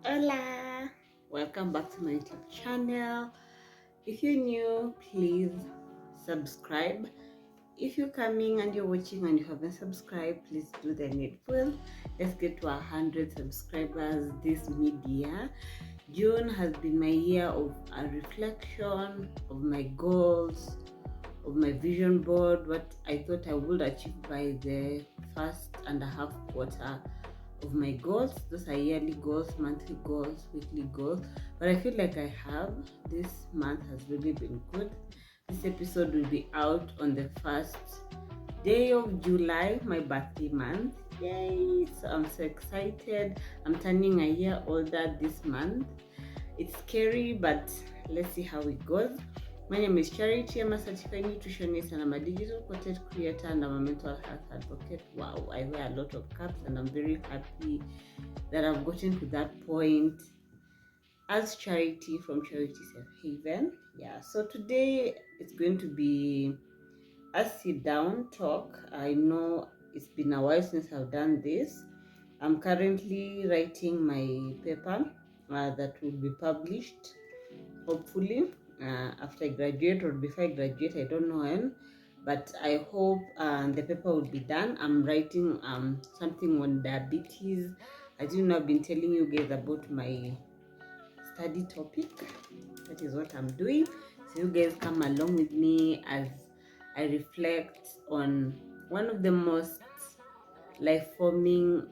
Hola! Welcome back to my YouTube channel. If you're new, please subscribe. If you're coming and you're watching and you haven't subscribed, please do the needful. Let's get to 100 subscribers this mid-year. June has been my year of a reflection of my goals, of my vision board, what I thought I would achieve by the first and a half quarter of my goals. Those are yearly goals, monthly goals, weekly goals, but I feel like I have. This month has really been good. This episode will be out on the first day of July, my birthday month. Yay! So I'm so excited. I'm turning a year older this month. It's scary, but let's see how it goes. My name is Charity. I'm a certified nutritionist and I'm a digital content creator and I'm a mental health advocate. Wow, I wear a lot of caps and I'm very happy that I've gotten to that point as Charity from Charity Safe Haven. Yeah, so today it's going to be a sit down talk. I know it's been a while since I've done this. I'm currently writing my paper that will be published hopefully after I graduate or before I graduate. I don't know when, but I hope the paper will be done. I'm writing something on diabetes. As you know, I've been telling you guys about my study topic. That is what I'm doing. So you guys come along with me as I reflect on one of the most life-forming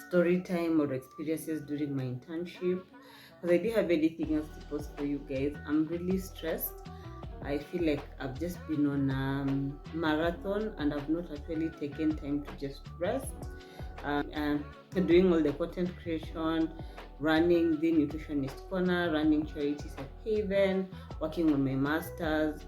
story time or experiences during my internship, because I didn't have anything else to post for you guys. I'm really stressed. I feel like I've just been on a marathon and I've not actually taken time to just rest. Doing all the content creation, running the nutritionist corner, running Charity Safe Haven, working on my masters,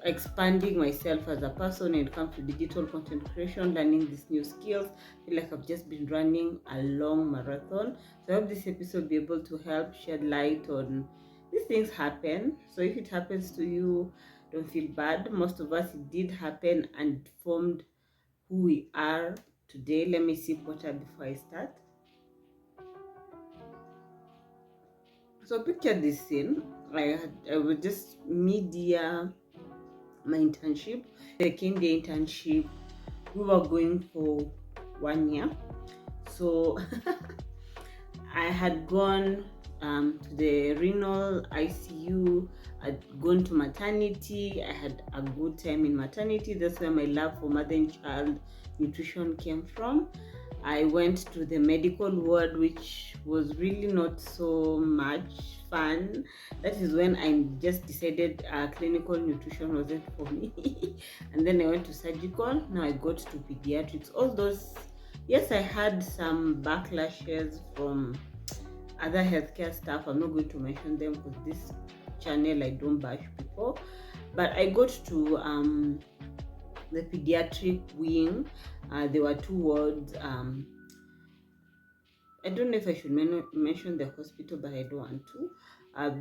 expanding myself as a person when it comes to digital content creation, learning these new skills. I feel like I've just been running a long marathon. So I hope this episode will be able to help shed light on these things happen. So if it happens to you, don't feel bad. Most of us, it did happen and formed who we are today. Let me sip water before I start. So picture this scene. I was just mid-year my internship, the candid internship. We were going for 1 year. So I had gone to the renal ICU. I'd gone to maternity. I had a good time in maternity. That's where my love for mother and child nutrition came from. I went to the medical ward, which was really not so much fun. That is when I just decided clinical nutrition wasn't for me. And then I went to surgical. Now I got to pediatrics. All those, yes, I had some backlashes from other healthcare staff. I'm not going to mention them because this channel I don't bash people. But I got to the pediatric wing. There were two wards. I don't know if I should mention the hospital, but I don't want to.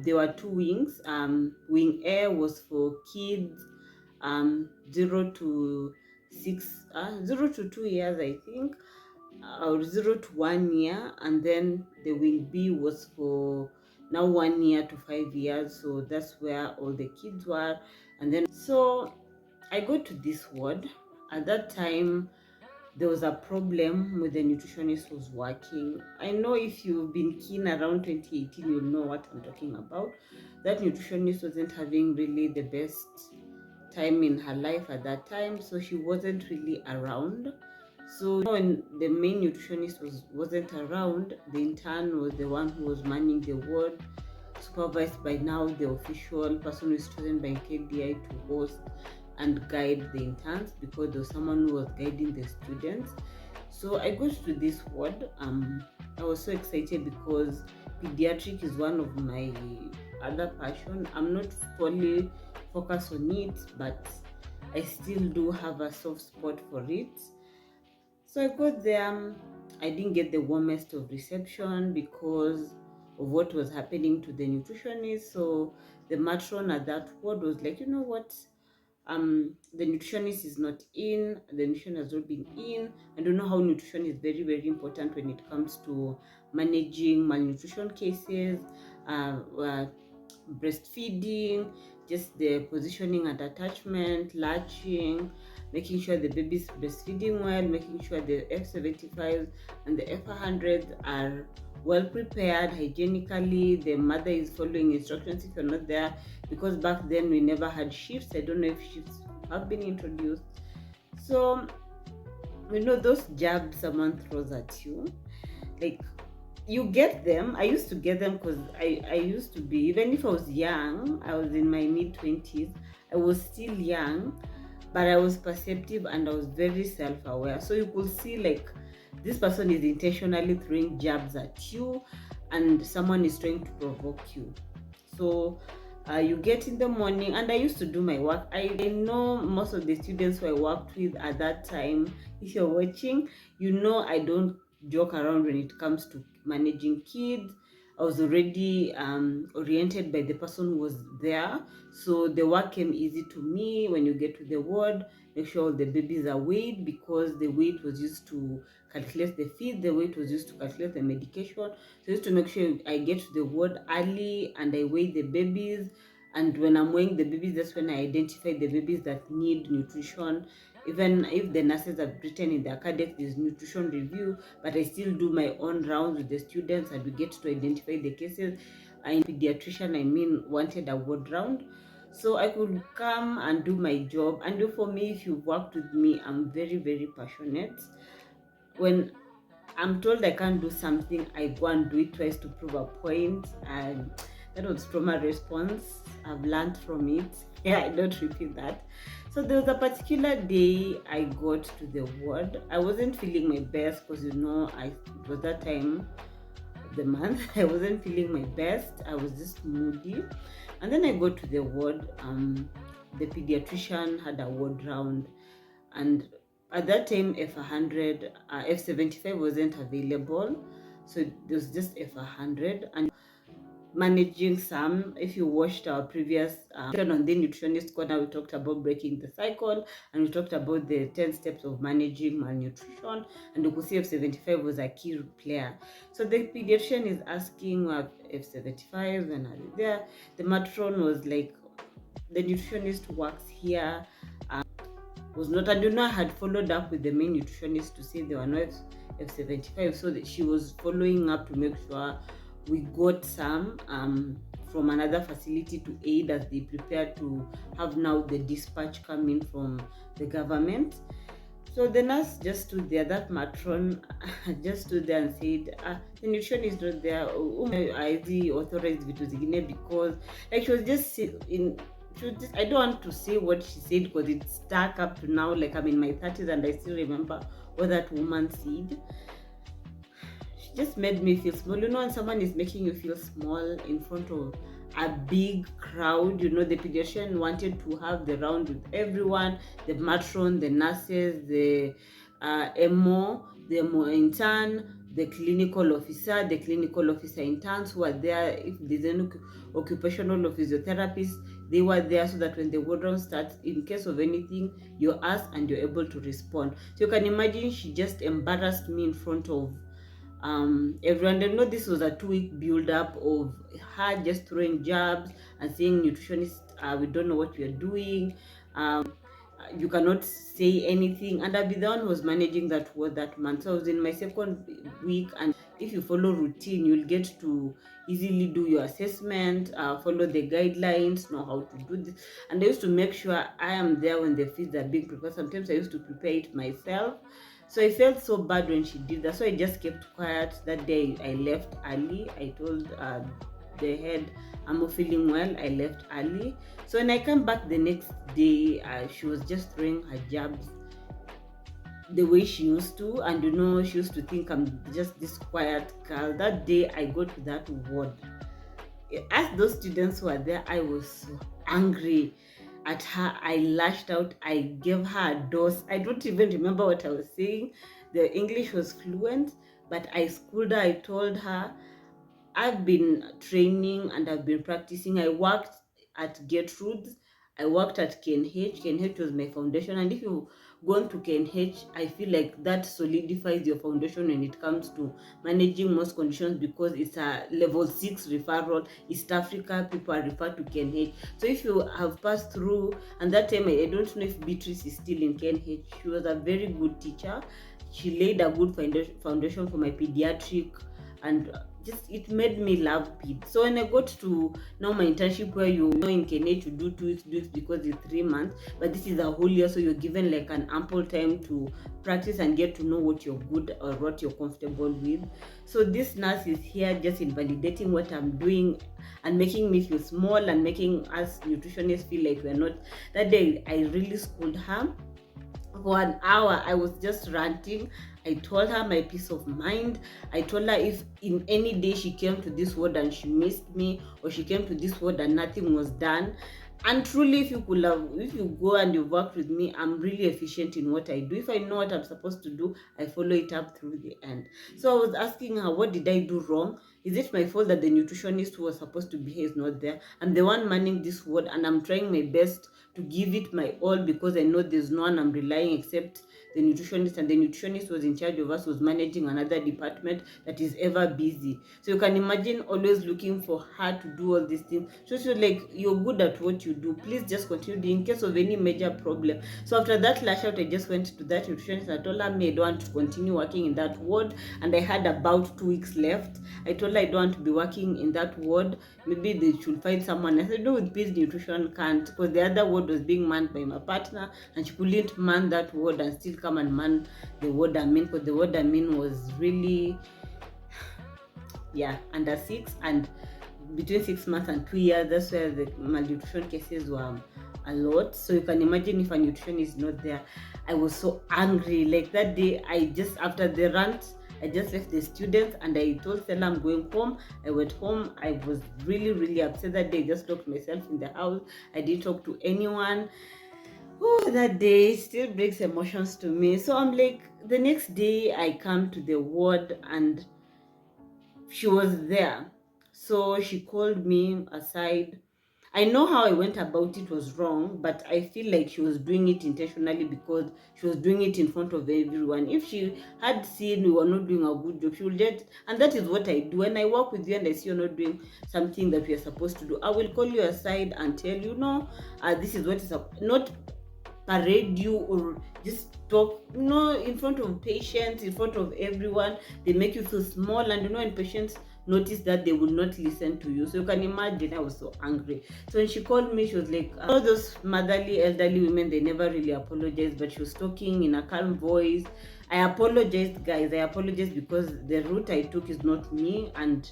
There were two wings. Wing A was for kids 0 to 2 years, I think, or 0 to 1 year, and then the wing B was for now 1 year to 5 years. So that's where all the kids were. And then so I go to this ward. At that time, there was a problem with the nutritionist who's working. I know if you've been keen around 2018, you'll know what I'm talking about. That nutritionist wasn't having really the best time in her life at that time, so she wasn't really around. So when the main nutritionist wasn't around, the intern was the one who was manning the ward, supervised by now the official person who is chosen by KDI to host and guide the interns, because there was someone who was guiding the students. So I got to this ward. I was so excited because pediatric is one of my other passion. I'm not fully focused on it, but I still do have a soft spot for it. So I got there. I didn't get the warmest of reception because of what was happening to the nutritionist. So the matron at that ward was like, you know what? the nutritionist is not in, the nutrition has not been in. I don't know how nutrition is very, very important when it comes to managing malnutrition cases, breastfeeding, just the positioning and attachment, latching, making sure the baby's breastfeeding well, making sure the F75s and the F100s are well prepared hygienically, the mother is following instructions if you're not there, because back then we never had shifts. I don't know if shifts have been introduced. So, those jabs someone throws at you, like, you get them. I used to get them because I used to be, even if I was young, I was in my mid-20s, I was still young, but I was perceptive and I was very self-aware. So you could see, like, this person is intentionally throwing jabs at you and someone is trying to provoke you. So you get in the morning, and I used to do my work. I know most of the students who I worked with at that time, if you're watching, I don't joke around when it comes to managing kids. I was already oriented by the person who was there, so the work came easy to me. When you get to the ward, make sure all the babies are weighed, because the weight was used to calculate the feed, the weight was used to calculate the medication. So I used to make sure I get to the ward early and I weigh the babies. And when I'm weighing the babies, that's when I identify the babies that need nutrition. Even if the nurses have written in their cardex there's nutrition review, but I still do my own rounds with the students and we get to identify the cases. I pediatrician, wanted a ward round, so I could come and do my job. And for me, if you've worked with me, I'm very, very passionate. When I'm told I can't do something, I go and do it twice to prove a point. And that was trauma response. I've learned from it. Yeah, I don't repeat that. So there was a particular day I got to the ward. I wasn't feeling my best because it was that time of the month. I wasn't feeling my best. I was just moody. And then I got to the ward. The pediatrician had a ward round, and at that time F100, F75 wasn't available, so there was just F100. And managing some, if you watched our previous on the nutritionist corner, we talked about breaking the cycle, and we talked about the 10 steps of managing malnutrition, and you could see F75 was a key player. So the pediatrician is asking what F75 and are they there. The matron was like, the nutritionist works here, was not, and I had followed up with the main nutritionist to say there were no F75, so that she was following up to make sure we got some from another facility to aid as they prepare to have now the dispatch coming from the government. So the nurse just stood there, that matron just stood there and said, the nutrition is not there. I the authorized vitu zingine, because like she was just I don't want to say what she said because it's stuck up to now. Like, I'm in my 30s and I still remember what that woman said. She just made me feel small. When someone is making you feel small in front of a big crowd, the pediatrician wanted to have the round with everyone, the matron, the nurses, the MO, the MO intern, the clinical officer interns who are there. If there's any occupational physiotherapists, they were there, so that when the ward round starts, in case of anything, you're asked and you're able to respond. So you can imagine she just embarrassed me in front of everyone. They know this was a 2-week build-up of her just throwing jabs and saying, nutritionist, we don't know what we are doing. You cannot say anything. And I'll be the one who was managing that ward that month. So I was in my second week, and if you follow routine, you'll get to easily do your assessment, follow the guidelines, know how to do this. And I used to make sure I am there when the feeds are being prepared. Sometimes I used to prepare it myself. So I felt so bad when she did that. So I just kept quiet. That day I left early. I told the head, I'm not feeling well. I left early. So when I came back the next day, she was just throwing her jabs the way she used to. And she used to think I'm just this quiet girl. That day I got to that ward. As those students who were there, I was so angry at her. I lashed out. I gave her a dose. I don't even remember what I was saying. The English was fluent, but I schooled her. I told her, I've been training and I've been practicing. I worked at Gertrude's. I worked at KNH. KNH was my foundation, and if you gone to KNH, I feel like that solidifies your foundation when it comes to managing most conditions, because it's a level 6 referral. East Africa people are referred to KNH. So if you have passed through, and that time I don't know if Beatrice is still in KNH. She was a very good teacher. She laid a good foundation for my pediatric, and just it made me love ped. So when I got to now my internship, where you know in Kenya to do 2 weeks because it's 3 months, but this is a whole year, so you're given like an ample time to practice and get to know what you're good or what you're comfortable with. So this nurse is here just invalidating what I'm doing and making me feel small and making us nutritionists feel like we're not. That day I really schooled her for an hour. I was just ranting. I told her my peace of mind. I told her if in any day she came to this ward and she missed me, or she came to this ward and nothing was done. And truly, if you go and you work with me, I'm really efficient in what I do. If I know what I'm supposed to do, I follow it up through the end. So I was asking her, what did I do wrong? Is it my fault that the nutritionist who was supposed to be here is not there? I'm the one manning this ward, and I'm trying my best to give it my all, because I know there's no one I'm relying except the nutritionist, and the nutritionist was in charge of us, was managing another department that is ever busy. So you can imagine always looking for her to do all these things. So she was like, you're good at what you do, please just continue in case of any major problem. So after that lash out, I just went to that nutritionist and I told her, I don't want to continue working in that ward, and I had about 2 weeks left. I told her I don't want to be working in that ward, maybe they should find someone. I said, no, with peace nutrition can't, because the other ward was being manned by my partner, and she couldn't man that ward and still come and man the ward I'm in, because the ward I'm in was really, under 6, and between 6 months and 2 years, that's where the malnutrition cases were a lot. So you can imagine if a nutrition is not there. I was so angry. Like that day, I just, after the rant, I just left the students and I told Stella I'm going home. I went home. I was really, really upset that day. I just locked myself in the house. I didn't talk to anyone. Oh, that day still brings emotions to me. So I'm like, the next day I come to the ward and she was there. So she called me aside. I know how I went about it was wrong, but I feel like she was doing it intentionally, because she was doing it in front of everyone. If she had seen we were not doing a good job, she would let, and that is what I do. When I work with you and I see you're not doing something that we are supposed to do, I will call you aside and tell you, no, this is what is not parade you or just talk, in front of patients, in front of everyone. They make you feel small, and when patients notice that, they will not listen to you. So you can imagine, I was so angry. So when she called me, she was like, all those motherly elderly women, they never really apologize, but she was talking in a calm voice. I apologized, guys. I apologized because the route I took is not me, and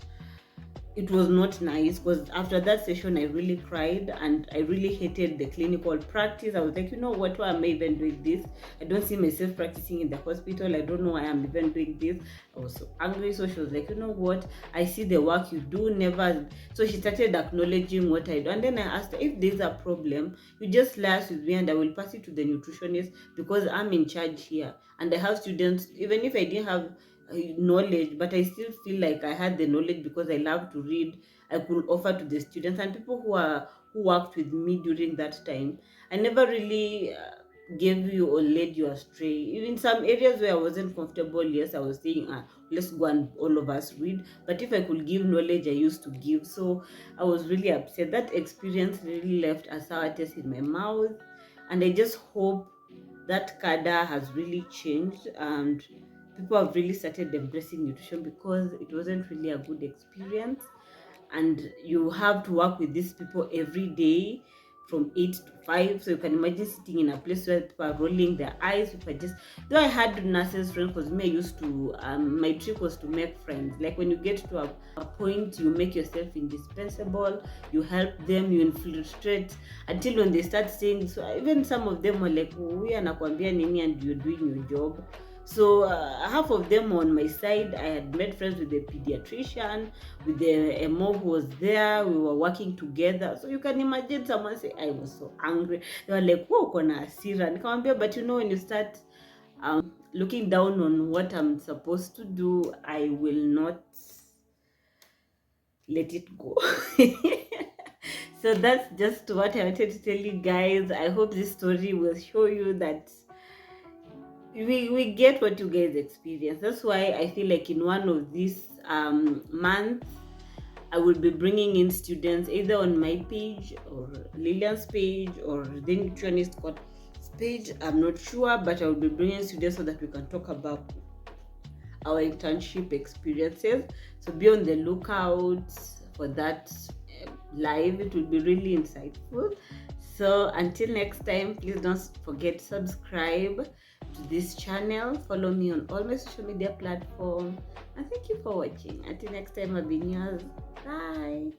it was not nice, because after that session I really cried and I really hated the clinical practice. I was like, what, why am I even doing this? I don't see myself practicing in the hospital. I don't know why I'm even doing this. I was so angry. So she was like, what, I see the work you do, never. So she started acknowledging what I do, and then I asked her, if there's a problem, you just liaise with me and I will pass it to the nutritionist, because I'm in charge here and I have students. Even if I didn't have knowledge, but I still feel like I had the knowledge, because I love to read. I could offer to the students and people who worked with me during that time. I never really gave you or led you astray. In some areas where I wasn't comfortable, yes, I was saying, let's go and all of us read. But if I could give knowledge, I used to give. So I was really upset. That experience really left a sour taste in my mouth, and I just hope that cadre has really changed, and people have really started embracing nutrition, because it wasn't really a good experience. And you have to work with these people every day from 8 to 5. So you can imagine sitting in a place where people are rolling their eyes. People are just, though I had nurses friends, because me, I used to, my trick was to make friends. Like when you get to a point, you make yourself indispensable, you help them, you infiltrate, until when they start saying, so even some of them were like, we anakwambia nini, and you're doing your job. So half of them on my side, I had made friends with the pediatrician, with the MO who was there. We were working together. So you can imagine someone say, I was so angry. They were like, whoa, kona asira. Nikamwambia, but when you start looking down on what I'm supposed to do, I will not let it go. So that's just what I wanted to tell you guys. I hope this story will show you that we get what you guys experience. That's why I feel like in one of these months I will be bringing in students either on my page or Lillian's page or the nutritionist page. I'm not sure, but I will be bringing students so that we can talk about our internship experiences. So be on the lookout for that live. It will be really insightful. So until next time, please don't forget to subscribe to this channel. Follow me on all my social media platforms. And thank you for watching. Until next time, I've been yours. Bye.